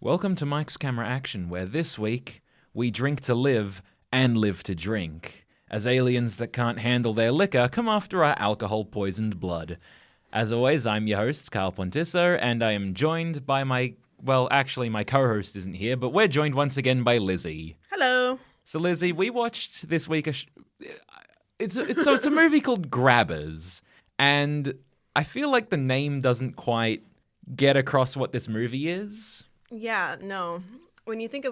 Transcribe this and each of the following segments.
Welcome to Mike's Camera Action, where this week we drink to live and live to drink, as aliens that can't handle their liquor come after our alcohol-poisoned blood. As always, I'm your host, Carl Pontisso, and I am joined by my co-host isn't here, but we're joined once again by Lizzie. Hello. So Lizzie, we watched this week it's a movie called Grabbers, and I feel like the name doesn't quite get across what this movie is. Yeah, no. When I think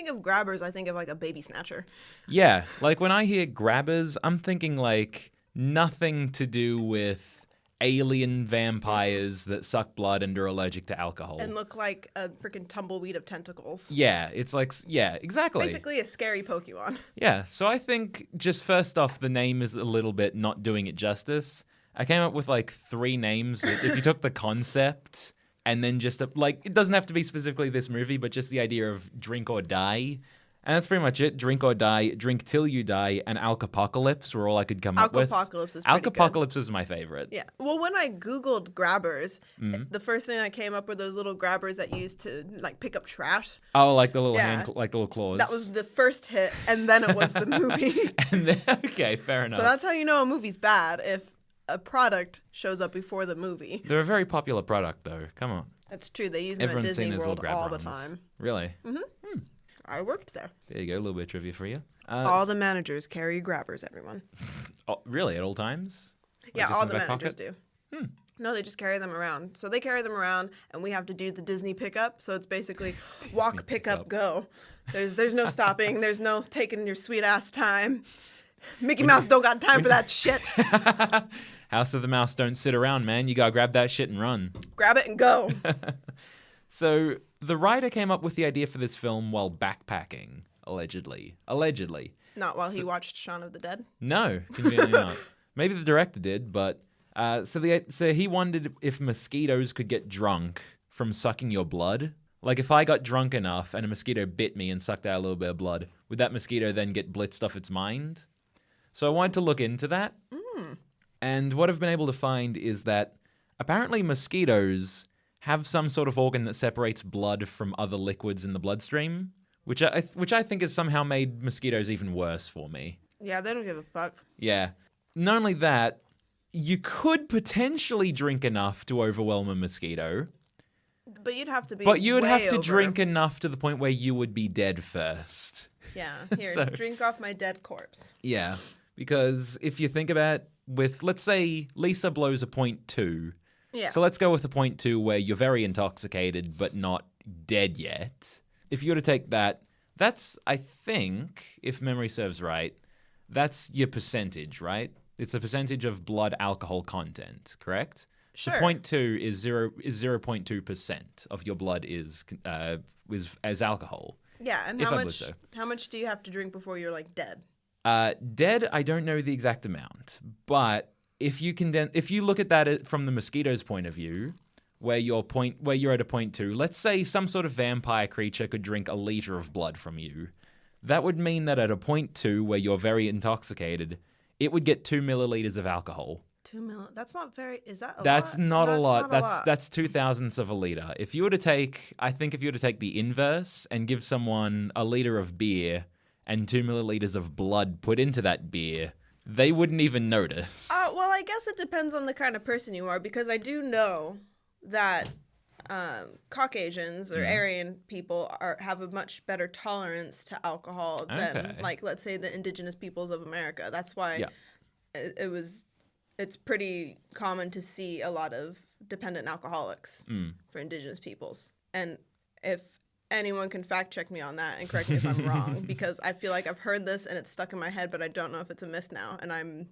of Grabbers, I think of like a baby snatcher. Yeah, like when I hear Grabbers, I'm thinking like nothing to do with alien vampires that suck blood and are allergic to alcohol. And look like a freaking tumbleweed of tentacles. Yeah, it's like, yeah, exactly. Basically a scary Pokemon. Yeah, so I think just first off, the name is a little bit not doing it justice. I came up with like 3 names. If you took the concept and then just, it doesn't have to be specifically this movie, but just the idea of drink or die. And that's pretty much it. Drink or die, drink till you die, and Alcopocalypse were all I could come up with. Alcopocalypse is pretty Alcopocalypse is my favorite. Yeah. Well, when I Googled Grabbers, the first thing that came up were those little grabbers that you used to like pick up trash. Oh, like the little Yeah. like the little claws. That was the first hit, and then it was the movie. And then, okay, fair enough. So that's how you know a movie's bad, if a product shows up before the movie. They're a very popular product, though. Come on. That's true. They use them Everyone's at seen Disney those World little grab all the runs. time. Really? I worked there. There you go. A little bit of trivia for you. All the managers carry Grabbers, everyone. Oh, really? At all times? Like Yeah, just all in the back managers pocket? do. No, they just carry them around. So they carry them around, and we have to do the Disney pickup. So it's basically walk, pick up, go. There's no stopping. There's no taking your sweet ass time. Mickey Mouse don't got time for that shit. House of the Mouse don't sit around, man. You gotta grab that shit and run. Grab it and go. So the writer came up with the idea for this film while backpacking, allegedly. Allegedly. Not while he watched Shaun of the Dead. No, conveniently not. Maybe the director did, but so he wondered if mosquitoes could get drunk from sucking your blood. Like if I got drunk enough and a mosquito bit me and sucked out a little bit of blood, would that mosquito then get blitzed off its mind? So I wanted to look into that. And what I've been able to find is that apparently mosquitoes have some sort of organ that separates blood from other liquids in the bloodstream, which I think has somehow made mosquitoes even worse for me. Yeah, they don't give a fuck. Yeah. Not only that, you could potentially drink enough to overwhelm a mosquito, But you'd have to be. but you would way have to over. drink enough to the point where you would be dead first. Yeah, here, So- drink off my dead corpse. Yeah, because if you think about let's say Lisa blows a .2. Yeah. So let's go with a .2 where you're very intoxicated but not dead yet. If you were to take that, that's, I think, if memory serves right, that's your percentage, right? It's a percentage of blood alcohol content, correct? Sure. So .2 is 0.2% of your blood is as alcohol. Yeah, and If how I believe much? so. How much do you have to drink before you're like dead? Dead, I don't know the exact amount, but if you look at that from the mosquito's point of view, where you're at a .2, let's say some sort of vampire creature could drink a liter of blood from you. That would mean that at a .2 where you're very intoxicated, it would get 2 milliliters of alcohol. 2 mil. That's not very. Is that a That's lot? not a lot. Not a That's lot. that's 2/1000ths of a liter. If you were to take the inverse and give someone a liter of beer and 2 milliliters of blood put into that beer, they wouldn't even notice. Well, I guess it depends on the kind of person you are, because I do know that Caucasians or Aryan people have a much better tolerance to alcohol than, Okay. like, let's say, the indigenous peoples of America. That's why it's pretty common to see a lot of dependent alcoholics for indigenous peoples. And if anyone can fact check me on that and correct me if I'm wrong, because I feel like I've heard this and it's stuck in my head, but I don't know if it's a myth now, and I'm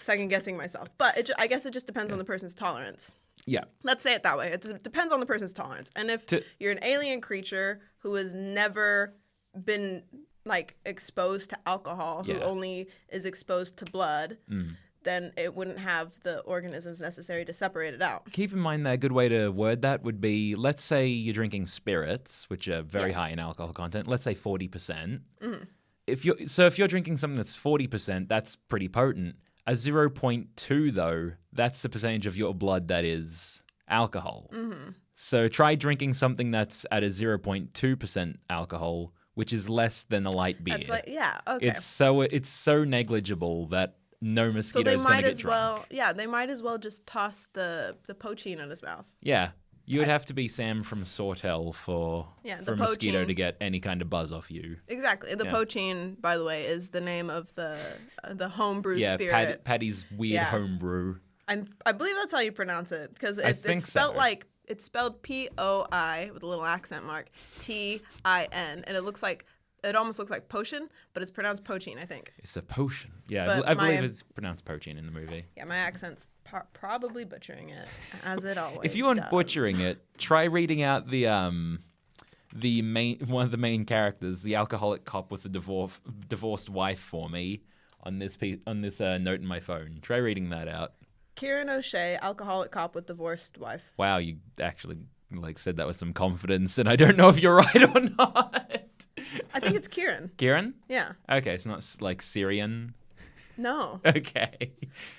second guessing myself. But I guess it just depends on the person's tolerance. Yeah. Let's say it that way. It depends on the person's tolerance. And if you're an alien creature who has never been like exposed to alcohol, who only is exposed to blood, then it wouldn't have the organisms necessary to separate it out. Keep in mind that a good way to word that would be, let's say you're drinking spirits, which are very high in alcohol content. Let's say 40%. If you're drinking something that's 40%, that's pretty potent. A 0.2 though, that's the percentage of your blood that is alcohol. So try drinking something that's at a 0.2% alcohol, which is less than a light beer. That's like, yeah, okay. It's so negligible that no So they mosquito is going might to get as drunk. well, yeah, they might as well just toss the poachine in his mouth. Yeah. You would have to be Sam from Sawtell for a mosquito poaching. to get any kind of buzz off you. Exactly. The poachine, by the way, is the name of the homebrew spirit. Yeah, Paddy's weird homebrew. I believe that's how you pronounce it because it's spelled like it's spelled POI with a little accent mark TIN, and it almost looks like potion, but it's pronounced poachine, I think. It's a potion. Yeah, But I believe it's pronounced poachine in the movie. Yeah, my accent's probably butchering it, as it always If you aren't does. butchering it, try reading out one of the main characters, the alcoholic cop with the divorced wife, for me on this note in my phone. Try reading that out. Kieran O'Shea, alcoholic cop with divorced wife. Wow, you actually said that with some confidence, and I don't know if you're right or not. I think it's Kieran. Kieran? Yeah. Okay, it's not like Syrian. No. Okay.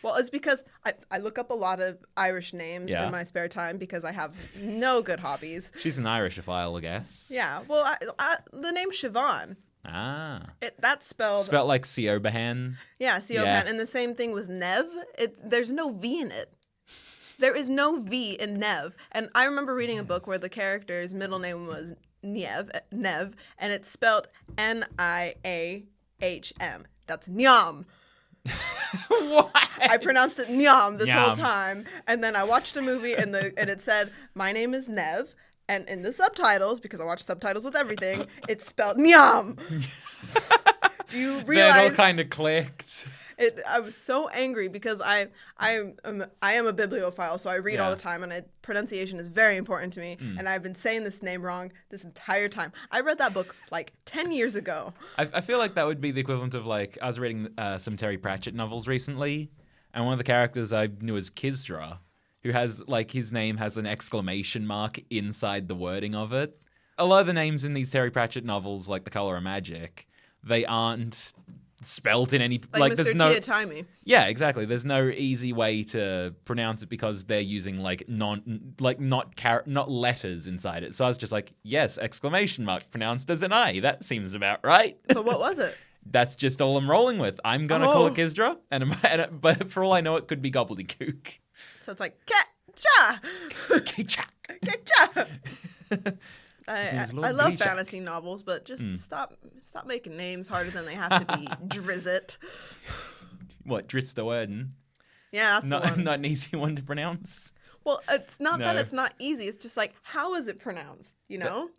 Well, it's because I look up a lot of Irish names in my spare time because I have no good hobbies. She's an Irishiophile, I guess. Yeah. Well, the name Siobhan. Ah. That's spelled... Spelled like Siobhan. Yeah, Siobhan. Yeah. And the same thing with Nev. There's no V in it. There is no V in Nev. And I remember reading a book where the character's middle name was Nev, and it's spelled Niahm. That's Nyam. What? I pronounced it Nyam this whole time, and then I watched a movie and it said, "My name is Nev," and in the subtitles, because I watch subtitles with everything, it's spelled Nyam. Do you realize? That all kind of clicked. I was so angry because I am a bibliophile, so I read all the time, and pronunciation is very important to me. And I've been saying this name wrong this entire time. I read that book like 10 years ago. I feel like that would be the equivalent of like I was reading some Terry Pratchett novels recently, and one of the characters I knew was Kisdra, who has like his name has an exclamation mark inside the wording of it. A lot of the names in these Terry Pratchett novels, like The Color of Magic, they aren't spelt in any like there's Mr. no Giatime. Yeah, exactly. There's no easy way to pronounce it because they're using not letters inside it. So I was just like, yes, exclamation mark pronounced as an I. That seems about right. So what was it? That's just all I'm rolling with. I'm gonna call it Kisdra, but for all I know, it could be gobbledygook. So it's like Ketcha. Ketcha. Ketcha. I love fantasy novels, but just stop making names harder than they have to be. Drizzt. What, Dritz-de-Werden? Yeah, that's the one. Not an easy one to pronounce. Well, it's not that it's not easy. It's just like, how is it pronounced? You know?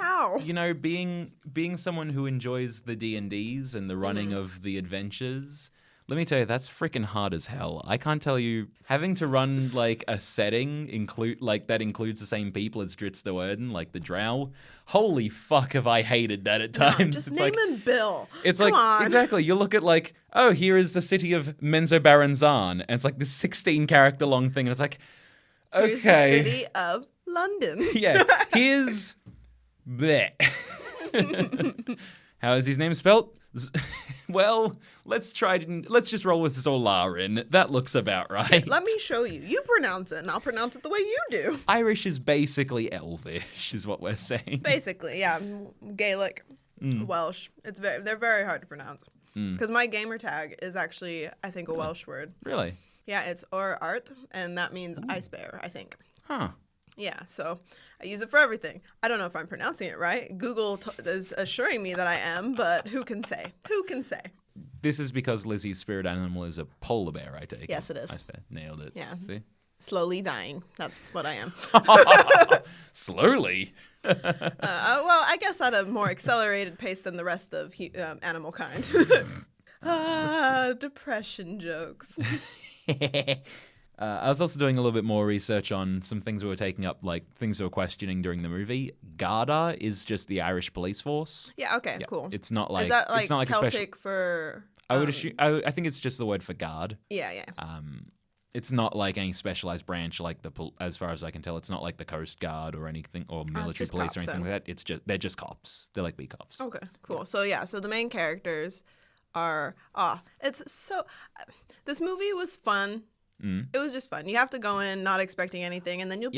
How? Being someone who enjoys the D&Ds and the running of the adventures, let me tell you, that's freaking hard as hell. I can't tell you, having to run like a setting that includes the same people as Dritz-de-Werden, like the Drow. Holy fuck, have I hated that at times. No, just name him Bill. It's Come on. Exactly. You look at like, oh, here is the city of Menzoberranzan, and it's like this 16 character long thing, and it's like, okay. Here's the city of London. Yeah. Here's bleh. How is his name spelt? Well, let's just roll with Zolarin. That looks about right. Let me show you. You pronounce it, and I'll pronounce it the way you do. Irish is basically Elvish, is what we're saying. Basically, yeah. Gaelic, Welsh. They're very hard to pronounce. Because my gamer tag is actually, I think, a Welsh word. Really? Yeah, it's or art, and that means ice bear, I think. Huh. Yeah, so I use it for everything. I don't know if I'm pronouncing it right. Google is assuring me that I am, but who can say? Who can say? This is because Lizzie's spirit animal is a polar bear, I take it. Yes, it is. Ice bear. Nailed it. Yeah. See? Slowly dying. That's what I am. Slowly? Well, I guess at a more accelerated pace than the rest of animal kind. Depression jokes. I was also doing a little bit more research on some things we were taking up, like things we were questioning during the movie. Garda is just the Irish police force. Yeah, okay, cool. It's not like... Is that like, it's not like Celtic for... I would assume... I think it's just the word for guard. Yeah. It's not like any specialized branch, like as far as I can tell. It's not like the Coast Guard or anything, or military police cops, or anything then. like that. They're just cops. They're like cops. Okay, cool. So the main characters are... it's so... This movie was fun It was just fun. You have to go in not expecting anything, and then you'll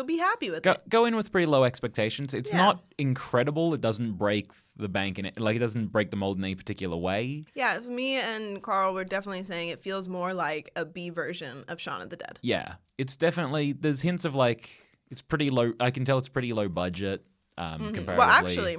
be happy with it. Go in with pretty low expectations. It's Yeah. not incredible. It doesn't break the bank in it. Like, it doesn't break the mold in any particular way. Yeah, me and Carl were definitely saying it feels more like a B version of Shaun of the Dead. Yeah, it's definitely, there's hints of like, it's pretty low. I can tell it's pretty low budget comparatively. Well, actually,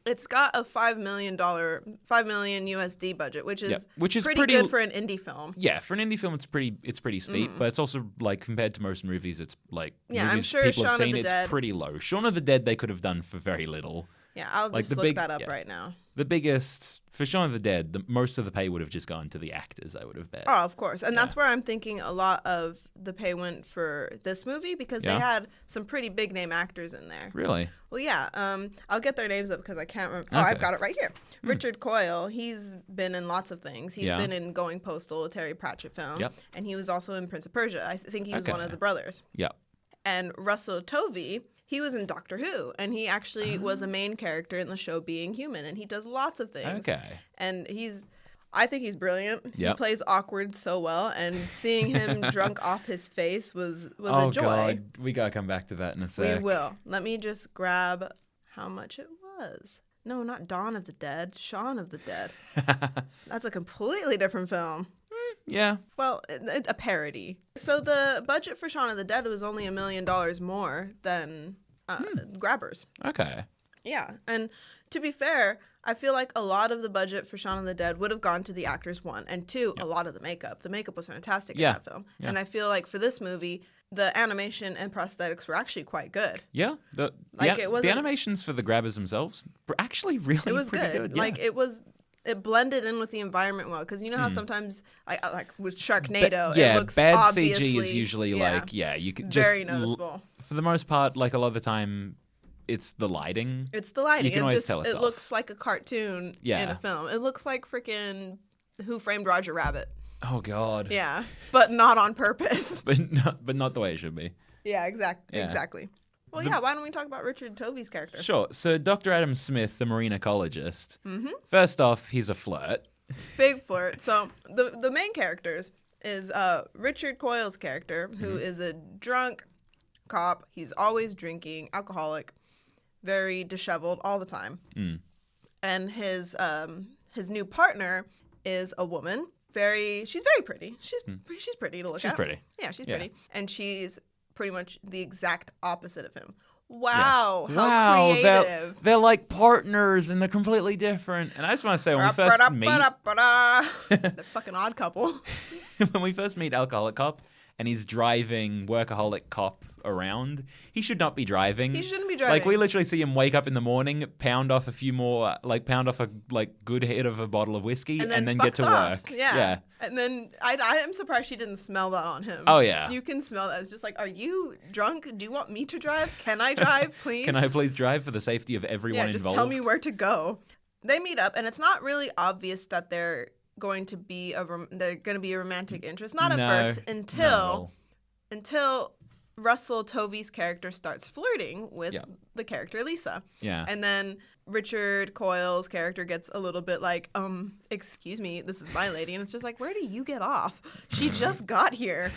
it's got a $5 million USD budget, which is pretty good for an indie film. Yeah, for an indie film, it's pretty steep, but it's also like compared to most movies, it's like Yeah, movies I'm sure people have Shaun of seen, the it's Dead. pretty low. Shaun of the Dead they could have done for very little. Yeah, I'll Like, just the look big- that up yeah. right now. The biggest for Shaun of the Dead, most of the pay would have just gone to the actors, I would have bet. Oh, of course. And that's where I'm thinking a lot of the pay went for this movie because they had some pretty big name actors in there. Really? Well, yeah. I'll get their names up because I can't remember. Oh, Okay. I've got it right here. Richard Coyle, he's been in lots of things. He's Yeah. been in Going Postal, a Terry Pratchett film. Yep. And he was also in Prince of Persia. I think he was one Okay. of the brothers. Yeah. And Russell Tovey, he was in Doctor Who, and he actually was a main character in the show Being Human, and he does lots of things. Okay. And I think he's brilliant. He Yep. plays awkward so well, and seeing him drunk off his face was Oh a joy. God, we gotta come back to that in a sec. We will. Let me just grab how much it was. No, not Dawn of the Dead, Shaun of the Dead. That's a completely different film. Yeah. Well, it's a parody. So the budget for Shaun of the Dead was only $1 million more than Grabbers. Okay. Yeah, and to be fair, I feel like a lot of the budget for Shaun of the Dead would have gone to the actors, one, and two, a lot of the makeup. The makeup was fantastic in that film. Yeah. And I feel like for this movie, the animation and prosthetics were actually quite good. Yeah. The animations for the Grabbers themselves were actually really It was pretty good. Yeah. Like it blended in with the environment well, because you know how sometimes like with Sharknado, it looks bad obviously, CG is usually you can just very noticeable. For the most part, like a lot of the time, it's the lighting. It's the lighting. You can always tell it's it off. looks like a cartoon in a film. It looks like freaking Who Framed Roger Rabbit. Oh God. Yeah, but not on purpose. but not the way it should be. Yeah, exactly. Yeah. Exactly. Well, yeah. Why don't we talk about Richard Tovey's character? Sure. So Dr. Adam Smith, the marine ecologist. First off, he's a flirt. Big flirt. So the main characters is Richard Coyle's character, who is a drunk cop. He's always drinking, alcoholic, very disheveled all the time. And his new partner is a woman. She's very pretty. She's pretty to look at. She's pretty. Yeah, she's pretty. And she's pretty much the exact opposite of him. Wow, how creative. They're like partners and they're completely different. And I just want to say, when we first meet the fucking odd couple. when we first meet Alcoholic Cop and he's driving Workaholic Cop around, he should not be driving. He shouldn't be driving. Like, we literally see him wake up in the morning, pound off a good hit of a bottle of whiskey, and then get to off. work. Yeah. And then I am surprised she didn't smell that on him. Oh, yeah. You can smell that. It's just like, are you drunk? Do you want me to drive? Can I drive, please? Can I please drive for the safety of everyone just involved? tell me where to go. They meet up, and it's not really obvious that they're going to be a romantic interest. Not at first until Russell Tovey's character starts flirting with the character Lisa. Yeah. And then Richard Coyle's character gets a little bit like, excuse me, this is my lady. And it's just like, where do you get off? She just got here.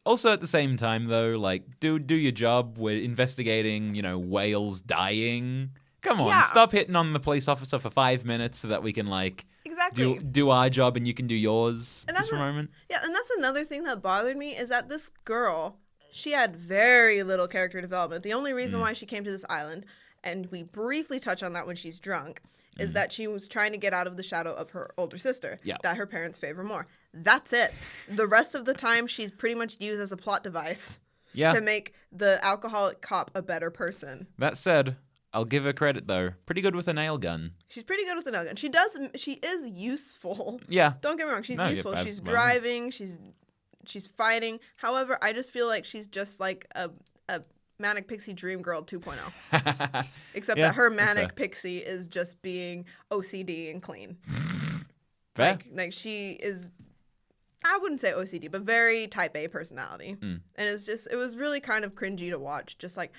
Also, at the same time, though, like, do your job. We're investigating, whales dying. Come on, stop hitting on the police officer for 5 minutes so that we can, like, exactly do our job and you can do yours and just for a moment. Yeah, and that's another thing that bothered me is that this girl, she had very little character development. The only reason why she came to this island, and we briefly touch on that when she's drunk, is that she was trying to get out of the shadow of her older sister that her parents favor more. That's it. The rest of the time, she's pretty much used as a plot device to make the alcoholic cop a better person. That said, I'll give her credit, though. Pretty good with a nail gun. She's pretty good with a nail gun. She is useful. Yeah. Don't get me wrong. She's useful. She's driving. She's fighting. However, I just feel like she's just like a Manic Pixie Dream Girl 2.0. Except that her Manic Pixie is just being OCD and clean. Fair. Like she is, I wouldn't say OCD, but very type A personality. And it was really kind of cringy to watch. Just like,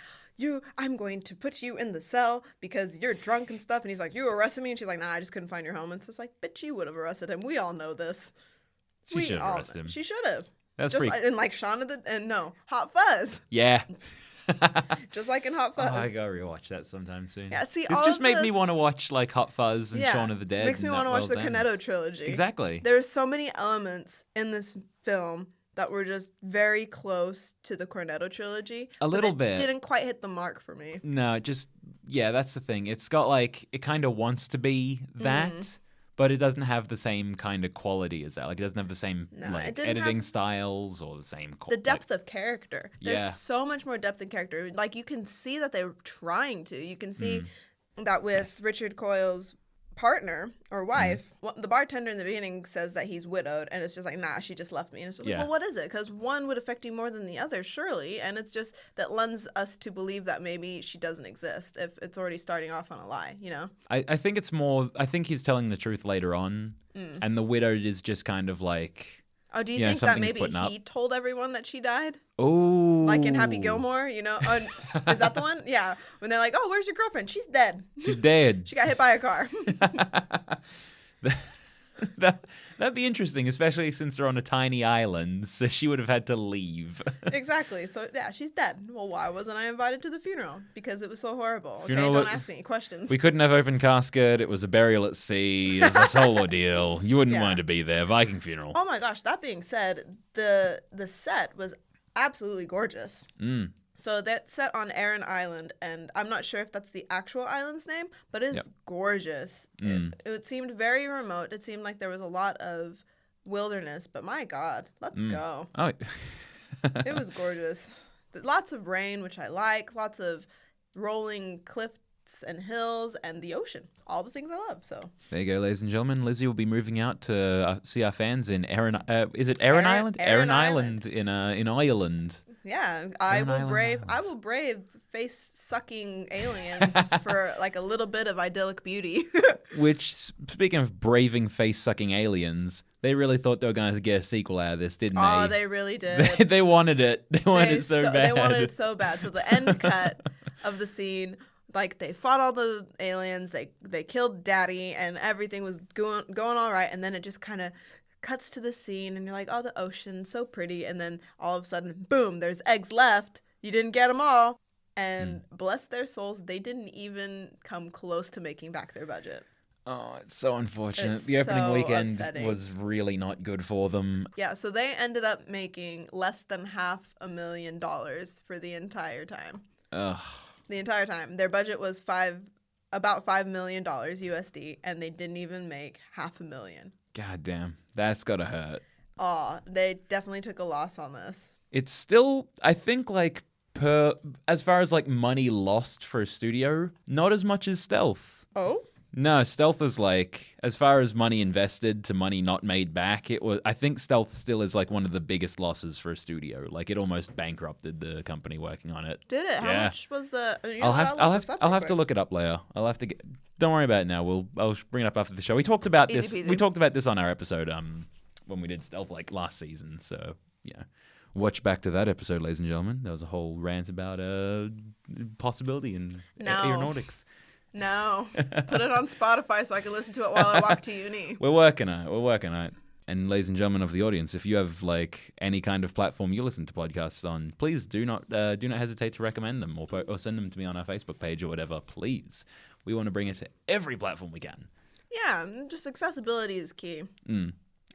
I'm going to put you in the cell because you're drunk and stuff. And he's like, you arrested me? And she's like, nah, I just couldn't find your home. And it's just like, bitch, you would have arrested him. We all know this. She should have arrested him. She should have. That's just pretty... like Shaun of the Hot Fuzz. Yeah. Just like in Hot Fuzz. Oh, I gotta rewatch that sometime soon. Yeah, see, this just made me want to watch like Hot Fuzz and Shaun of the Dead. Makes me want to watch the Cornetto trilogy. Exactly. There's so many elements in this film that were just very close to the Cornetto trilogy. A little bit. Didn't quite hit the mark for me. No, that's the thing. It's got like, it kind of wants to be that, but it doesn't have the same kind of quality as that. Like, it doesn't have the same editing styles or the same... The depth of character. There's so much more depth in character. Like, you can see that they're trying to. You can see that with Richard Coyle's partner or wife, the bartender in the beginning says that he's widowed, and it's just like, nah, she just left me. And it's just like, well, what is it? Because one would affect you more than the other, surely. And it's just that lends us to believe that maybe she doesn't exist if it's already starting off on a lie, you know? I think it's more, I think he's telling the truth later on, and the widowed is just kind of like... Oh, do you think that maybe he told everyone that she died? Oh. Like in Happy Gilmore, you know? Is that the one? Yeah. When they're like, oh, where's your girlfriend? She's dead. She's dead. She got hit by a car. That'd be interesting, especially since they're on a tiny island, so she would have had to leave. Exactly. So, yeah, she's dead. Well, why wasn't I invited to the funeral? Because it was so horrible. Okay, don't ask me questions. We couldn't have open casket. It was a burial at sea. It was this whole ordeal. You wouldn't want to be there. Viking funeral. Oh, my gosh. That being said, the set was absolutely gorgeous. So that's set on Aran Island, and I'm not sure if that's the actual island's name, but it's gorgeous. It seemed very remote. It seemed like there was a lot of wilderness, but my God, let's go. Oh, it was gorgeous. Lots of rain, which I like. Lots of rolling cliffs and hills and the ocean. All the things I love. So there you go, ladies and gentlemen. Lizzie will be moving out to see our fans in Aran. Is it Aran Island? Aran Island in Ireland. Yeah, I will brave face-sucking aliens for like a little bit of idyllic beauty. Which, speaking of braving face-sucking aliens, they really thought they were going to get a sequel out of this, didn't they? Oh, they really did. They wanted it. They wanted it so bad. They wanted it so bad. So the end cut of the scene, like they fought all the aliens, they killed Daddy, and everything was going all right, and then it just kind of cuts to the scene, and you're like, oh, the ocean, so pretty, and then all of a sudden, boom, there's eggs left. You didn't get them all. And bless their souls, they didn't even come close to making back their budget. Oh, it's so unfortunate. The opening weekend was really not good for them. Yeah, so they ended up making less than $500,000 for the entire time. Ugh. The entire time. Their budget was about $5 million USD, and they didn't even make $500,000. God damn, that's gotta hurt. Aw, they definitely took a loss on this. It's still, I think, like, as far as, like, money lost for a studio, not as much as Stealth. Oh? No, Stealth is, like, as far as money invested to money not made back, I think Stealth still is, like, one of the biggest losses for a studio. Like, it almost bankrupted the company working on it. Did it? How much was the... I'll have to look it up later. I'll have to get... Don't worry about it now. I'll bring it up after the show. We talked about this. Easy peasy. We talked about this on our episode when we did Stealth, like, last season. So, yeah. Watch back to that episode, ladies and gentlemen. There was a whole rant about possibility in aeronautics. No. Put it on Spotify so I can listen to it while I walk to uni. We're working on it. And ladies and gentlemen of the audience, if you have like any kind of platform you listen to podcasts on, please do not hesitate to recommend them or send them to me on our Facebook page or whatever. Please, we want to bring it to every platform we can. Yeah, just accessibility is key.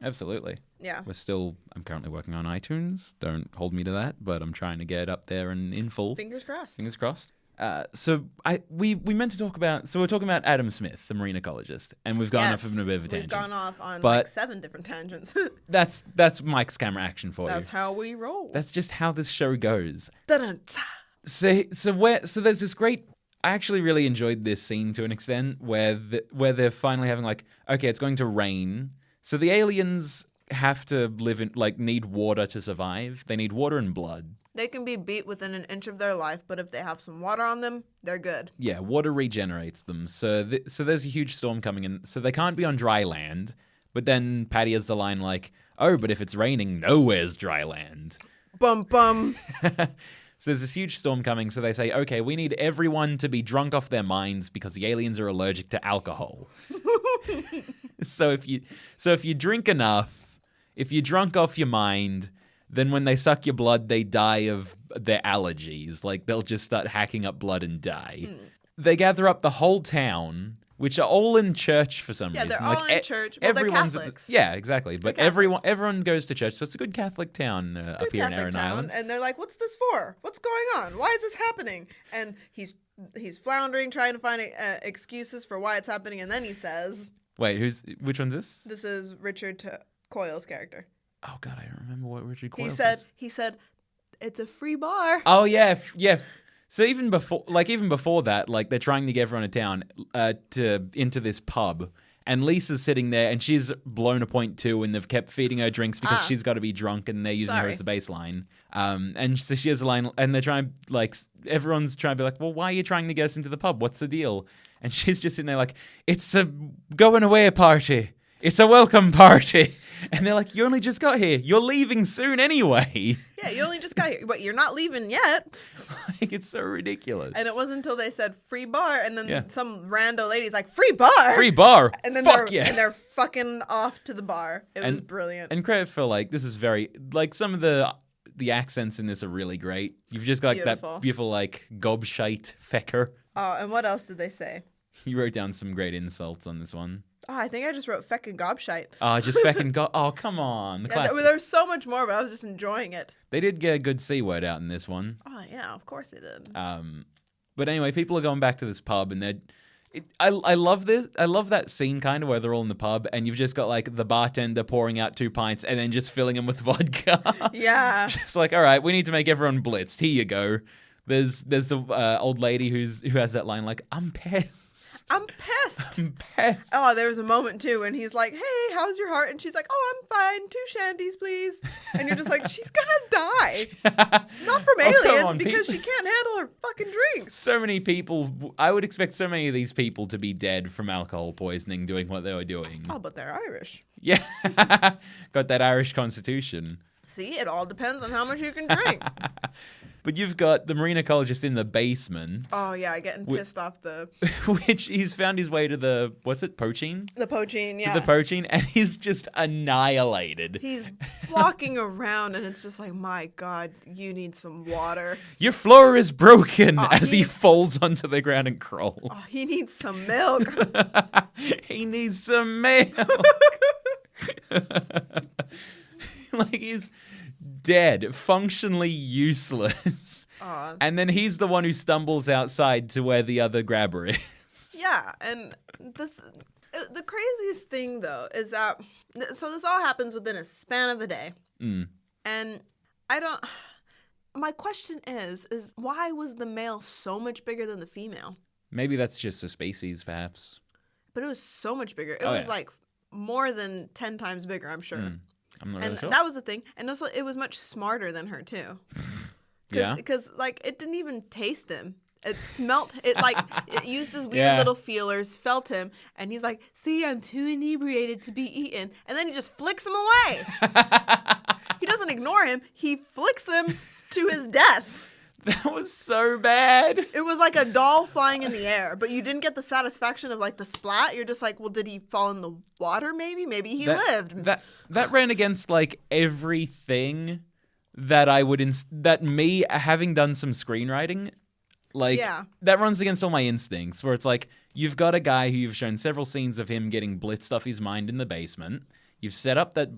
Absolutely. Yeah. I'm currently working on iTunes. Don't hold me to that, but I'm trying to get it up there and in full. Fingers crossed. Fingers crossed. We meant to talk about, so we're talking about Adam Smith, the marine ecologist, and we've gone off of a bit of a tangent. We've gone off on like 7 different tangents. That's Mike's camera action for you. That's how we roll. That's just how this show goes. Dun-dun-ta. So there's this great, I actually really enjoyed this scene to an extent where they're finally having like, okay, it's going to rain. So the aliens have to need water to survive. They need water and blood. They can be beat within an inch of their life, but if they have some water on them, they're good. Yeah, water regenerates them. So there's a huge storm coming in. So they can't be on dry land. But then Patty has the line like, oh, but if it's raining, nowhere's dry land. Bum, bum. So there's this huge storm coming. So they say, okay, we need everyone to be drunk off their minds because the aliens are allergic to alcohol. So if you drink enough, if you're drunk off your mind, then when they suck your blood, they die of their allergies. Like, they'll just start hacking up blood and die. They gather up the whole town, which are all in church for some reason. Yeah, they're all in church. Well, everyone's they're Catholics. yeah, exactly. But everyone goes to church, so it's a good Catholic town up here in Erin Island. And they're like, "What's this for? What's going on? Why is this happening?" And he's floundering, trying to find excuses for why it's happening, and then he says, "Wait, which one's this?" This is Richard Coyle's character. Oh God, I don't remember what Richard Coyle He said, "It's a free bar." Oh yeah, yeah. So even before that, like, they're trying to get everyone in town into this pub, and Lisa's sitting there, and she's blown a point too, and they've kept feeding her drinks because she's got to be drunk, and they're using her as a baseline. And so she has a line, and they're trying, like, everyone's trying to be like, well, why are you trying to get us into the pub? What's the deal? And she's just sitting there like, it's a going away party. It's a welcome party. And they're like, you only just got here. You're leaving soon anyway. Yeah, you only just got here. But you're not leaving yet. Like, it's so ridiculous. And it wasn't until they said free bar, and then some rando lady's like, free bar? Free bar? And then and they're fucking off to the bar. It was brilliant. And credit for, like, this is very, like, some of the accents in this are really great. You've just got, like, that beautiful, like, gobshite fecker. Oh, and what else did they say? You wrote down some great insults on this one. Oh, I think I just wrote feckin' gobshite. Oh, just feckin' oh, come on. There's so much more, but I was just enjoying it. They did get a good C word out in this one. Oh, yeah, of course they did. But anyway, people are going back to this pub, and I love this. I love that scene kind of where they're all in the pub, and you've just got, like, the bartender pouring out 2 pints and then just filling them with vodka. Yeah. Just like, all right, we need to make everyone blitzed. Here you go. There's the old lady who has that line like, I'm pissed. I'm pissed. I'm pissed. Oh, there was a moment, too, and he's like, hey, how's your heart? And she's like, oh, I'm fine. 2 shandies, please. And you're just like, she's going to die. Not from aliens, because she can't handle her fucking drinks. So many people, I would expect so many of these people to be dead from alcohol poisoning doing what they were doing. Oh, but they're Irish. Yeah. Got that Irish constitution. See, it all depends on how much you can drink. But you've got the marine ecologist in the basement. Oh, yeah, getting pissed off the... Which he's found his way to the... What's it? Poaching? The poaching, yeah. To the poaching, and he's just annihilated. He's walking around, and it's just like, my God, you need some water. Your floor is broken, as he falls onto the ground and crawls. Oh, he needs some milk. He needs some milk. Like, he's dead, functionally useless. And then he's the one who stumbles outside to where the other grabber is. Yeah, and the craziest thing, though, is that... So this all happens within a span of a day. And my question is why was the male so much bigger than the female? Maybe that's just a species, perhaps. But it was so much bigger. It was like more than 10 times bigger, I'm sure. I'm not really sure. That was the thing. And also, it was much smarter than her, too. Yeah? Because, like, it didn't even taste him. It smelt, it used his weird little feelers, felt him, and he's like, see, I'm too inebriated to be eaten. And then he just flicks him away. He doesn't ignore him. He flicks him to his death. That was so bad. It was like a doll flying in the air, but you didn't get the satisfaction of, like, the splat. You're just like, well, did he fall in the water maybe? Maybe he lived. That ran against, like, everything that that me, having done some screenwriting, like, that runs against all my instincts, where it's like, you've got a guy who you've shown several scenes of him getting blitzed off his mind in the basement. You've set up that,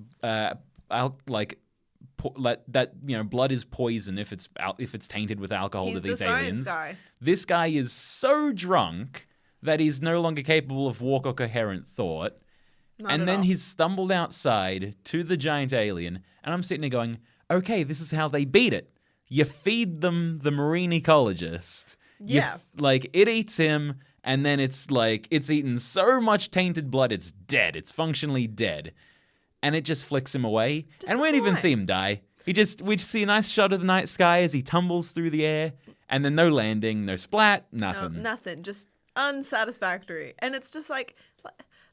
blood is poison if it's tainted with alcohol to these aliens. Guy. This guy is so drunk that he's no longer capable of walk or coherent thought. And then he's stumbled outside to the giant alien, and I'm sitting there going, okay, this is how they beat it. You feed them the marine ecologist. Yeah. It eats him, and then it's eaten so much tainted blood, it's dead. It's functionally dead. And it just flicks him away. And we don't even see him die. We just see a nice shot of the night sky as he tumbles through the air, and then no landing, no splat, nothing. No, nothing. Just unsatisfactory. And it's just like,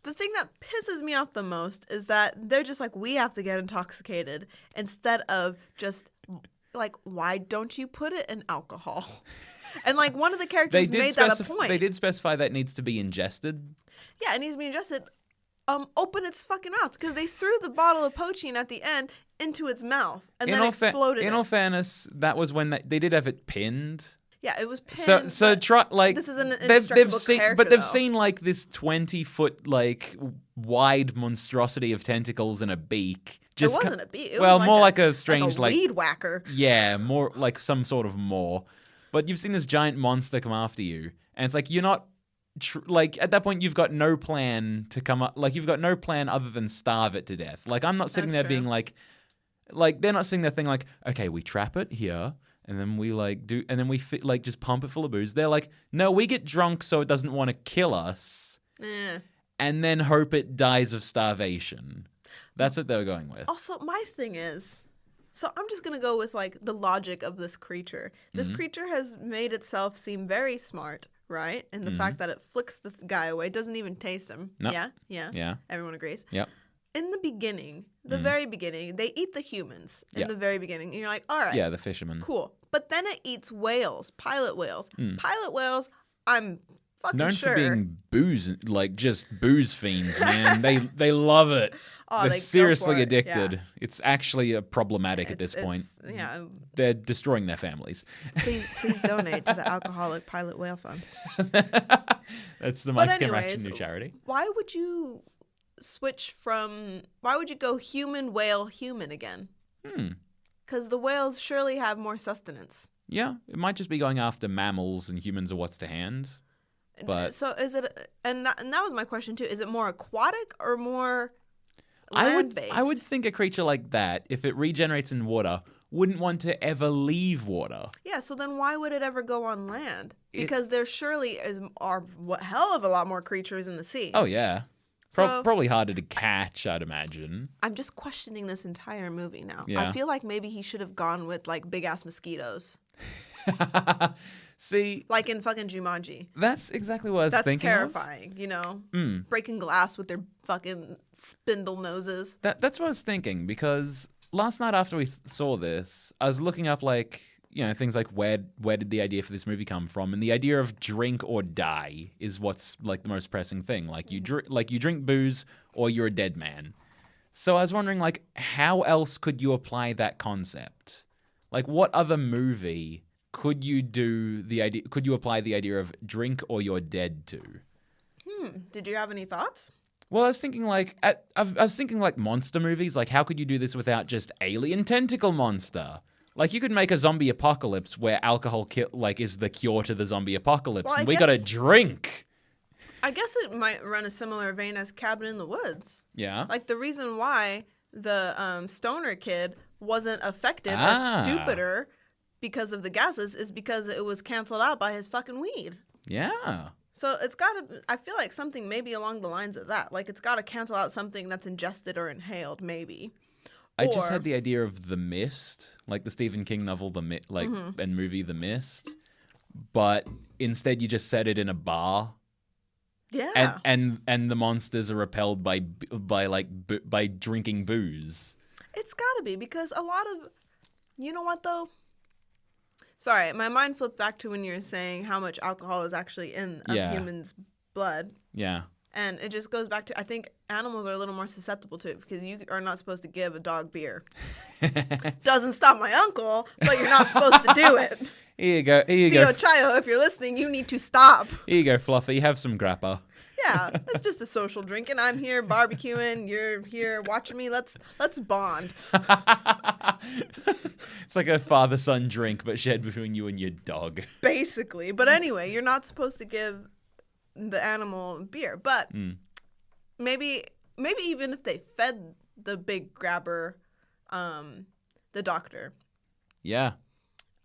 the thing that pisses me off the most is that they're just like, we have to get intoxicated, instead of just, like, why don't you put it in alcohol? And, like, one of the characters made that a point. They did specify that needs to be ingested. Yeah, it needs to be ingested. open its fucking mouth because they threw the bottle of poaching at the end into its mouth and then exploded in it. all fairness, that was when they did have it pinned. Yeah, it was pinned. So try like this is an indestructible character, but they've though. seen like this 20-foot like wide monstrosity of tentacles and a beak. It wasn't a beak. It well, was more like a strange like a weed whacker. Yeah, more like some sort of maw. But you've seen this giant monster come after you, and it's like you're not like at that point you've got no plan to come up. Like you've got no plan other than starve it to death. Like I'm not sitting there being like they're not sitting there thinking like, okay, we trap it here. And then we just pump it full of booze. They're like, no, we get drunk so it doesn't want to kill us. And then hope it dies of starvation. That's what they were going with. Also, my thing is, so I'm just going to go with like the logic of this creature. This creature has made itself seem very smart, right? And the fact that it flicks the guy away, doesn't even taste him. Nope. Yeah. Everyone agrees. Yep. In the beginning, very beginning, they eat the humans in the very beginning. And you're like, all right. Yeah, the fishermen. Cool. But then it eats whales, pilot whales. Pilot whales, I'm fucking known sure. for being just booze fiends, man. they love it. Oh, They're they seriously go for it. addicted. Yeah. It's actually problematic at this point. Yeah. They're destroying their families. Please donate to the Alcoholic Pilot Whale Fund. That's the Mike's Camera Action new charity. Why would you why would you go human, whale, human again? Because the whales surely have more sustenance. Yeah, it might just be going after mammals and humans are what's to hand. But so is it, and that was my question too, is it more aquatic or more land-based? I would think a creature like that, if it regenerates in water, wouldn't want to ever leave water. Yeah, so then why would it ever go on land? Because there surely are a hell of a lot more creatures in the sea. Oh, yeah. Probably harder to catch, I'd imagine. I'm just questioning this entire movie now. Yeah. I feel like maybe he should have gone with like big ass mosquitoes. See, like in fucking Jumanji. That's exactly what I was thinking. That's terrifying, you know? Breaking glass with their fucking spindle noses. That's what I was thinking, because last night after we saw this, I was looking up like, you know, things like where did the idea for this movie come from, and the idea of drink or die is what's like the most pressing thing. Like you drink booze or you're a dead man. So I was wondering like how else could you apply that concept? Like what other movie could you apply the idea of drink or you're dead to? Did you have any thoughts? Well, I was thinking like monster movies. Like how could you do this without just alien tentacle monster? Like, you could make a zombie apocalypse where alcohol is the cure to the zombie apocalypse, well, and we gotta drink. I guess it might run a similar vein as Cabin in the Woods. Yeah. Like, the reason why the stoner kid wasn't affected or stupider because of the gases is because it was canceled out by his fucking weed. Yeah. So it's gotta, I feel like something maybe along the lines of that. Like, it's gotta cancel out something that's ingested or inhaled, maybe. I just had the idea of The Mist, like the Stephen King novel, and movie The Mist, but instead you just set it in a bar. Yeah. And the monsters are repelled by drinking booze. It's gotta be, because a lot of, you know what though? Sorry, my mind flipped back to when you were saying how much alcohol is actually in a human's blood. Yeah. And it just goes back to, I think animals are a little more susceptible to it, because you are not supposed to give a dog beer. Doesn't stop my uncle, but you're not supposed to do it. Here you go. Theo Chayo, if you're listening, you need to stop. Here you go, Fluffy. Have some grappa. Yeah, it's just a social drink, and I'm here barbecuing. You're here watching me. Let's bond. It's like a father-son drink, but shared between you and your dog. Basically. But anyway, you're not supposed to give the animal beer, but maybe even if they fed the big grabber the doctor, I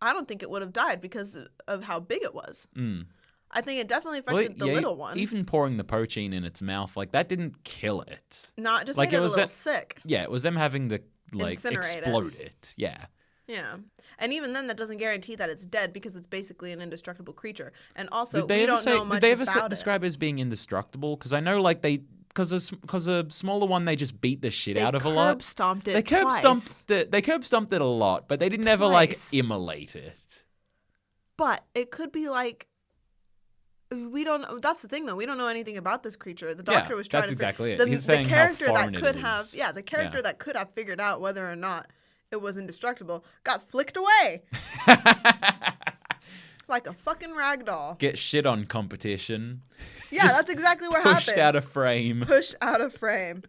don't think it would have died because of how big it was. I think it definitely affected the little one. Even pouring the poachine in its mouth, like that didn't kill it. Not just made it a little sick. Yeah, it was them having to incinerate explode it. Yeah. Yeah. And even then, that doesn't guarantee that it's dead, because it's basically an indestructible creature. And also, we don't know much about it. Did they ever describe it as being indestructible? Because I know, like, because a smaller one, they just beat the shit out of a lot. They curb-stomped it They curb-stomped it a lot, but they didn't ever, like, immolate it. But it could be, like, we don't. That's the thing, though. We don't know anything about this creature. The doctor was trying that's to. exactly it. The, He's the saying character how that foreign could it have, is. yeah, the character that could have figured out whether or not it was indestructible got flicked away like a fucking rag doll. Get shit on competition. Yeah, that's exactly what Pushed happened. out of frame. Pushed out of frame.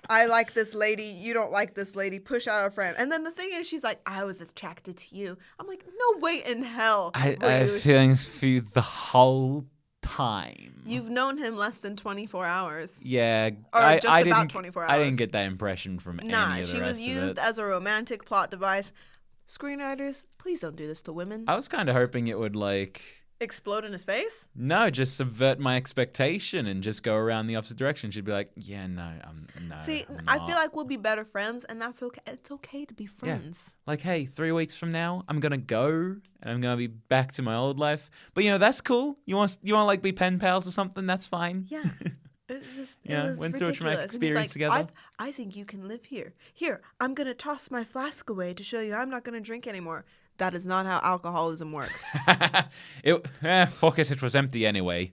I like this lady. You don't like this lady. Push out of frame. And then the thing is, she's like, I was attracted to you. I'm like, no way in hell. I have feelings for you the whole time. You've known him less than 24 hours. Yeah. Or I just about about 24 hours. I didn't get that impression from any of the she rest was used of it. as a romantic plot device. Screenwriters, please don't do this to women. I was kind of hoping it would, like... Explode in his face? No, just subvert my expectation and just go around the opposite direction. She'd be like, yeah, no, no. See, I'm I not. feel like we'll be better friends, and that's okay. It's okay to be friends. Like, hey, 3 weeks from now, I'm gonna go and I'm gonna be back to my old life. But that's cool. You want like be pen pals or something? That's fine. Yeah. It's just, Yeah, it was went through a ridiculous. traumatic And he's experience like, together. I think you can live here. Here, I'm going to toss my flask away to show you I'm not going to drink anymore. That is not how alcoholism works. Fuck it, it was empty anyway.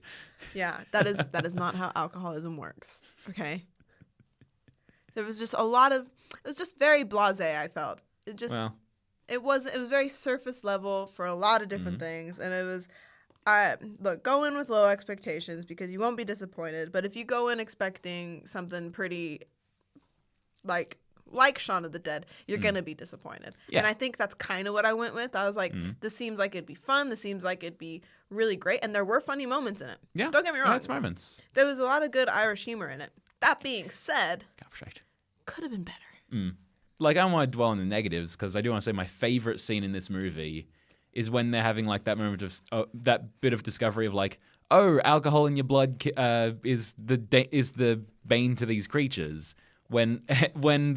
Yeah, that is not how alcoholism works. Okay? There was just a lot of, it was just very blasé, I felt. It was very surface level for a lot of different things, and it was look, go in with low expectations because you won't be disappointed. But if you go in expecting something pretty like Shaun of the Dead, you're gonna be disappointed. Yeah. And I think that's kind of what I went with. I was like, this seems like it'd be fun. This seems like it'd be really great, and there were funny moments in it. Yeah, Don't get me wrong. It's moments. There was a lot of good Irish humor in it. That being said, Right. could have been better. Like, I don't want to dwell on the negatives because I do want to say my favorite scene in this movie is when they're having like that moment of that bit of discovery of like, oh, alcohol in your blood is the bane to these creatures. When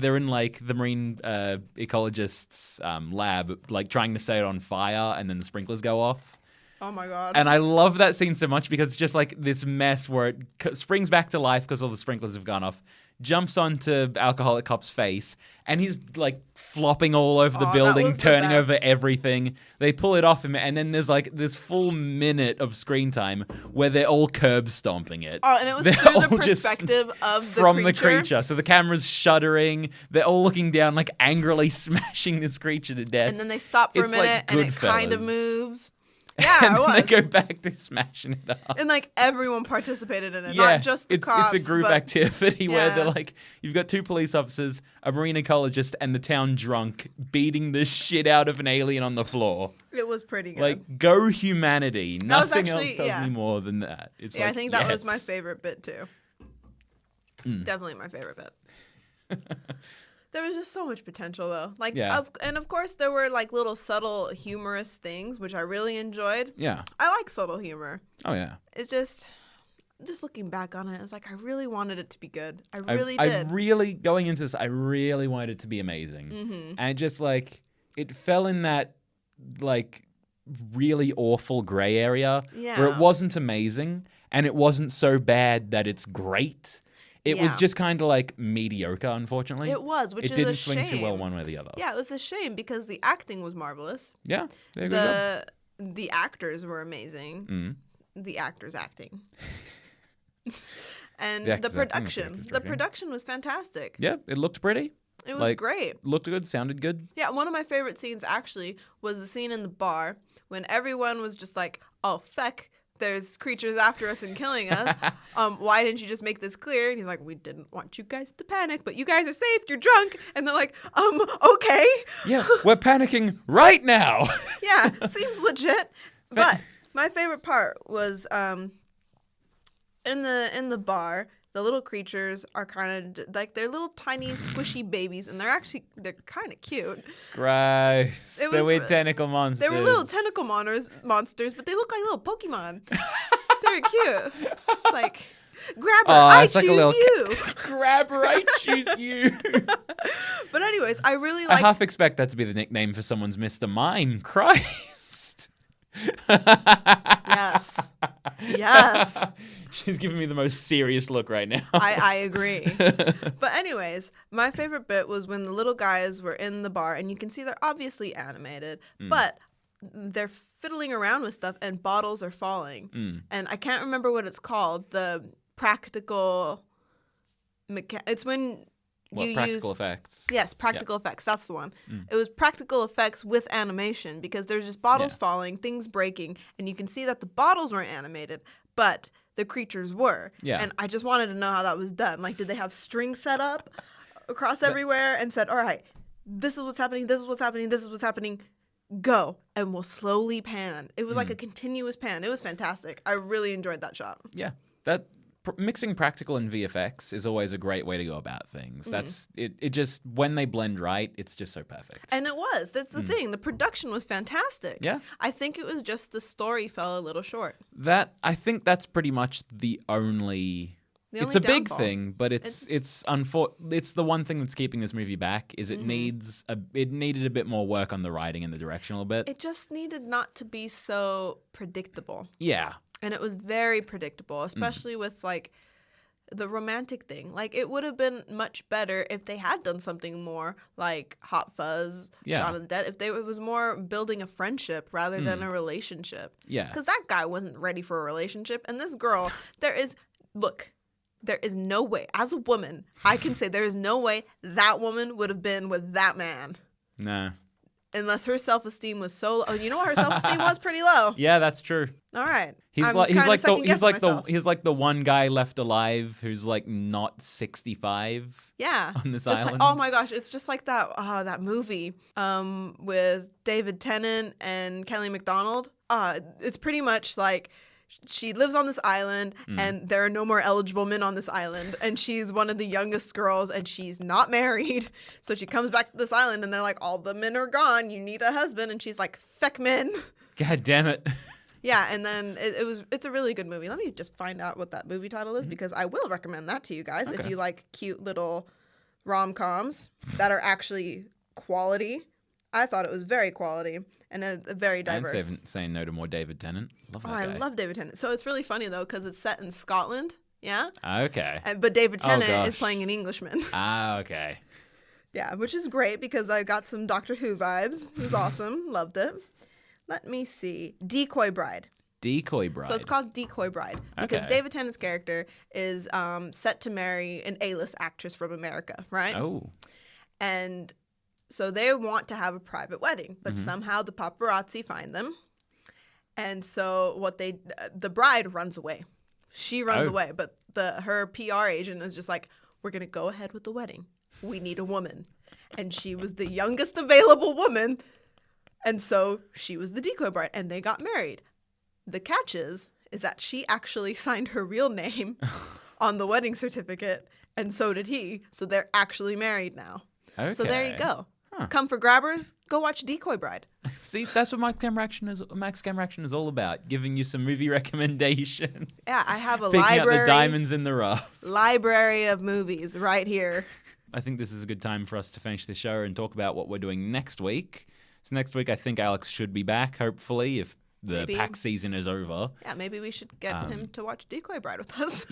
they're in like the marine ecologist's lab, like trying to set it on fire, and then the sprinklers go off. Oh my god. And I love that scene so much because it's just like this mess where it springs back to life because all the sprinklers have gone off. Jumps onto Alcoholic Cop's face, and he's like flopping all over the building, turning over everything. They pull it off him, and then there's like this full minute of screen time where they're all curb stomping it. Oh, and it was They're through all the just perspective of the from creature. the creature. So the camera's shuddering. They're all looking down, like angrily smashing this creature to death. And then they stop for a It's like minute, and it kind of Goodfellas. moves. Yeah, and it was. then they go back to smashing it up. And like everyone participated in it, Yeah, not just the cops. it's a group but activity where Yeah. they're like, you've got 2 police officers, a marine ecologist, and the town drunk beating the shit out of an alien on the floor. It was pretty good. Like, go humanity. was Nothing actually- else tells yeah. me more than that. It's yeah, like, I think that was my yes. favorite bit too. Definitely my favorite bit. There was just so much potential though. Like, Yeah. and of course there were like little subtle humorous things which I really enjoyed. Yeah. I like subtle humor. Oh, yeah. It's just looking back on it, it's like I really wanted it to be good. I really did. Going into this, I really wanted it to be amazing. And just like, it fell in that like really awful gray area where it Yeah. wasn't amazing and it wasn't so bad that it's great. It was Yeah. just kind of like mediocre, unfortunately. It was, which It is didn't a swing too well shame. one way or the other. Yeah, it was a shame because the acting was marvelous. Yeah. They did a good job. The actors were amazing. Mm. The actors acting. And The the actors acting, the production. actors The directing. production was fantastic. Yeah, it looked pretty. It was like- great. Looked good, sounded good. Yeah, one of my favorite scenes actually was the scene in the bar when everyone was just like, "Oh feck, there's creatures after us and killing us. Why didn't you just make this clear?" And he's like, "We didn't want you guys to panic, but you guys are safe. You're drunk." And they're like, okay." Yeah, we're panicking right now. Yeah, seems legit. But my favorite part was in the bar. The little creatures are kind of like they're little tiny squishy babies, and they're kind of cute. Gross. It They're was- weird tentacle monsters. They were little tentacle monsters, but they look like little Pokemon. They're cute. It's like, grabber, I it's like a choose little you. Grabber, I choose you. But anyways, I really I like. half expect that to be the nickname for someone's Mr. Mime. Christ. Yes. She's giving me the most serious look right now. I agree. But anyways, my favorite bit was when the little guys were in the bar, and you can see they're obviously animated, but they're fiddling around with stuff and bottles are falling. And I can't remember what it's called. The practical it's when you practical use effects? Yes, practical effects. That's the one. It was practical effects with animation because there's just bottles falling, things breaking, and you can see that the bottles weren't animated, but the creatures were. Yeah. And I just wanted to know how that was done. Like, did they have strings set up across everywhere and said, all right, this is what's happening, this is what's happening, this is what's happening, go, and we'll slowly pan. It was like a continuous pan. It was fantastic. I really enjoyed that shot. Yeah. Mixing practical and VFX is always a great way to go about things. That's it. Just when they blend right, it's just so perfect. And it was. That's the thing. The production was fantastic. Yeah. I think it was just the story fell a little short. I think that's pretty much the only. It's a big thing, but it's the one thing that's keeping this movie back. Is it needed a bit more work on the writing and the direction a little bit. It just needed not to be so predictable. Yeah. And it was very predictable, especially with, like, the romantic thing. Like, it would have been much better if they had done something more like Hot Fuzz, Shaun of the Dead. If it was more building a friendship rather than a relationship. Yeah. Because that guy wasn't ready for a relationship. And this girl, there is no way, as a woman, I can say there is no way that woman would have been with that man. No. Unless her self-esteem was so low. Oh, you know what? Her self-esteem was pretty low. Yeah, that's true. All right. He's like the one guy left alive who's like not 65. Yeah. On this just island. Like, oh my gosh, it's just like that movie with David Tennant and Kelly MacDonald. It's pretty much like she lives on this island and there are no more eligible men on this island, and she's one of the youngest girls and she's not married. So she comes back to this island and they're like, all the men are gone, you need a husband, and she's like, feck men. God damn it. Yeah, and then it's a really good movie. Let me just find out what that movie title is because I will recommend that to you guys if you like cute little rom-coms that are actually quality. I thought it was very quality and very diverse. I'm saying no to more David Tennant. Love that guy. I love David Tennant. So it's really funny, though, because it's set in Scotland. Yeah? Okay. But David Tennant is playing an Englishman. Okay. Yeah, which is great because I got some Doctor Who vibes. It was awesome. Loved it. Let me see. Decoy Bride. Decoy Bride. So it's called Decoy Bride because David Tennant's character is set to marry an A-list actress from America, right? Oh. And so they want to have a private wedding, but somehow the paparazzi find them. And so the bride runs away. She runs away, but her PR agent is just like, we're going to go ahead with the wedding. We need a woman. And she was the youngest available woman. And so she was the decoy bride, and they got married. The catch is that she actually signed her real name on the wedding certificate, and so did he. So they're actually married now. Okay. So there you go. Come for grabbers, go watch Decoy Bride. See, that's what Max Camera Action is all about, giving you some movie recommendations. Yeah, I have a Picking library. out the diamonds in the rough. Library of movies right here. I think this is a good time for us to finish the show and talk about what we're doing next week. So next week, I think Alex should be back, hopefully, if the pack season is over. Yeah, maybe we should get him to watch Decoy Bride with us.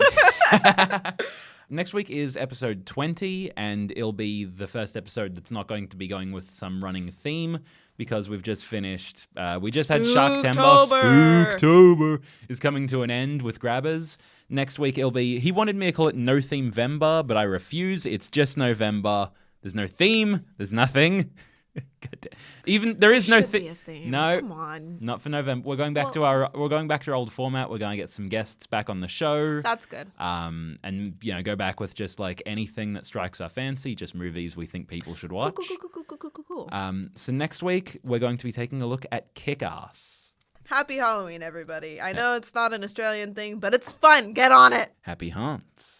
Next week is episode 20, and it'll be the first episode that's not going to be going with some running theme because we've just finished. We just had Sharktember. Spooktober is coming to an end with Grabbers. Next week it'll be. He wanted me to call it No Theme Vember, but I refuse. It's just November. There's no theme. There's nothing. Even there is no theme. No, come on, not for November. We're going back to our old format. We're going to get some guests back on the show. That's good. And go back with just like anything that strikes our fancy, just movies we think people should watch. Cool. So next week we're going to be taking a look at Kick-Ass. Happy Halloween, everybody! I know it's not an Australian thing, but it's fun. Get on it. Happy haunts.